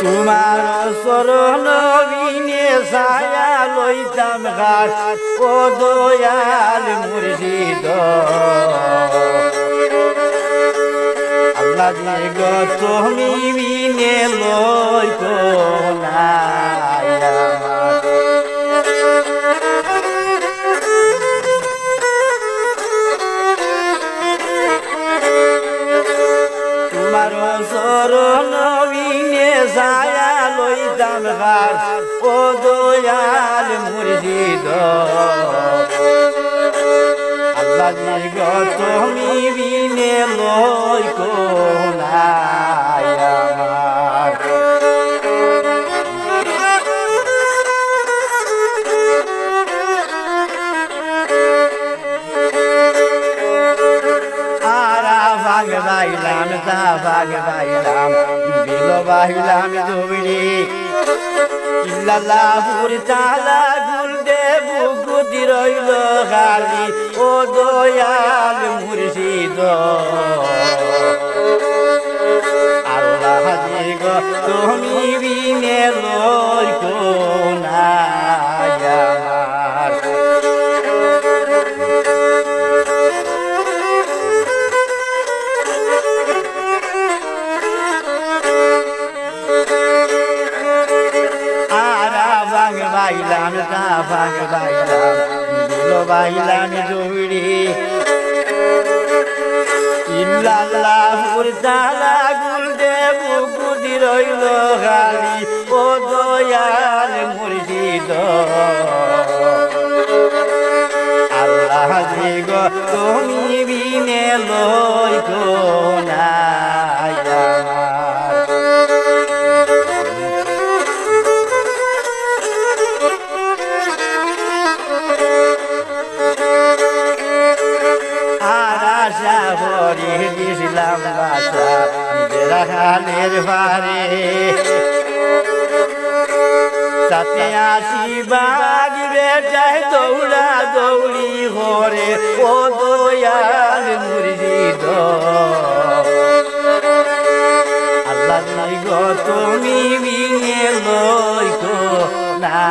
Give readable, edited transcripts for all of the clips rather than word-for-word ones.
তোমার চরণ বিনে ছায়া লইতাম ঘাট ও দয়াল মুর্শিদ আল্লাহ গো তুমি বিনে লইতো না তোমার চরণ বিনে ছায়া লইতাম ঘাট ও দয়াল মুর্শিদ আল্লাহ গো তুমি বিনে লইতো না আমার ভাগ বাইলাম তা ভাগ বাইলাম বিল বাইলাম জমিনি ইল্লাল্লাহুর তাআলা গুল দেব গুদি রইল খালি ও দয়াল মুর্শিদ আল্লাহ গো তুমি বিনে লইতো না আমার বাইলাম তা ভাগ বাইলাম দিল বাইলাম জুড়ি ইল্লাল্লাহুর তাআলা গুল দেব গুদি রইল খালি ও দয়াল মুর্শিদ আল্লাহ গো তুমি বিনে লইতো না দিয়েছিলাম বাসা বেড়াখালের পারে তাতে আসি বাগ বেটায় দৌড়া দৌড়ি ঘরে ও দয়াল মুর্শিদ আল্লাহ গো তুমি বিনে লইতো না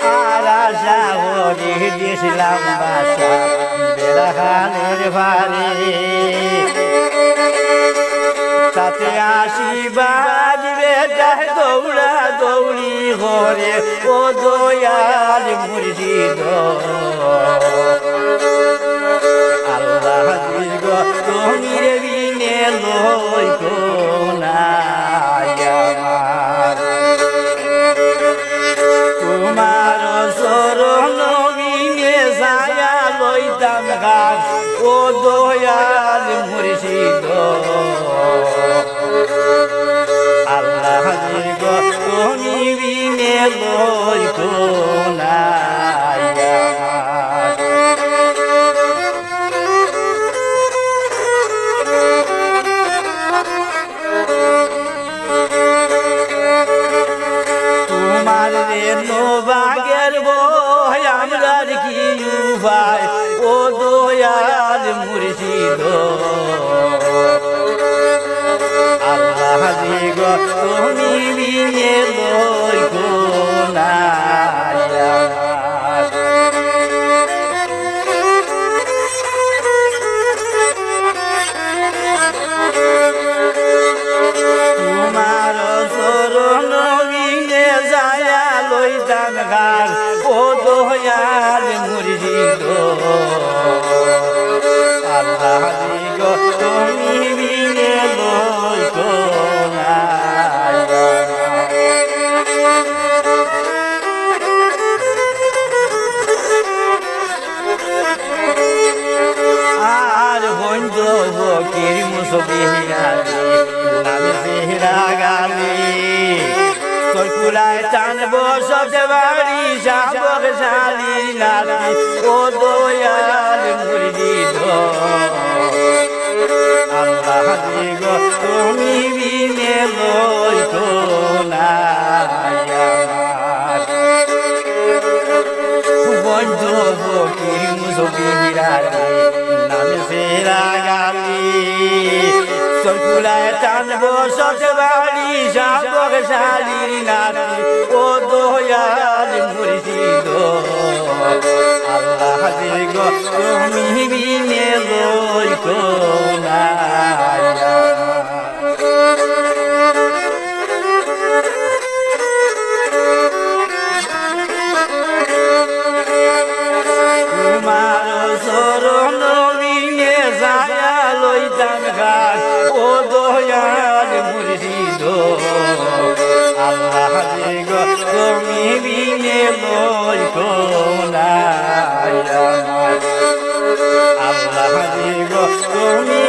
আমার দিয়েছিলাম বাসা বেড়াখালের পারে তাতে আসি বাগ বেটায় দৌড়া দৌড়ি ঘরে ও দয়াল মুর্শিদ আল্লাহ গো তুমি বিনে লইতো না আমার তোমার চরণ লইতাম ঘাট ও দয়াল মুর্শিদ আল্লাহ গো তুমি বিনে লইতো না তোমার বাগের বই আমরার কি উপায় ও দয়াল মুর্শিদ আল্লাহ গো তুমি বিনে লইতো না তোমার চরণ বিনে যায়া লইতাম ঘাট ও দয়াল মুর্শিদ আল্লাহ গো তুমি বিনে লইতো না আর বন্ধ বকির মুসবিহারি নামে সেহরা গালি তোর কুলায় টানবো সবচেয়ে বাড়ি সাবক শালি নাতি ও দয়াল মুর্শিদ আল্লাহ গো তুমি বিনে লইতো না হইত ফকির মুসবিরারে নামে সেরা গালি সরকুলায় টানবো সতবাড়ি সাবক শালির নাতি ও দয়াল মুর্শিদ আল্লাহ যে গো তুমি বিনে লই কোনা ও দয়াল মুর্শিদ আল্লাহ যে গো তুমি বিনে লই কোনা আল্লাহ যে গো তুমি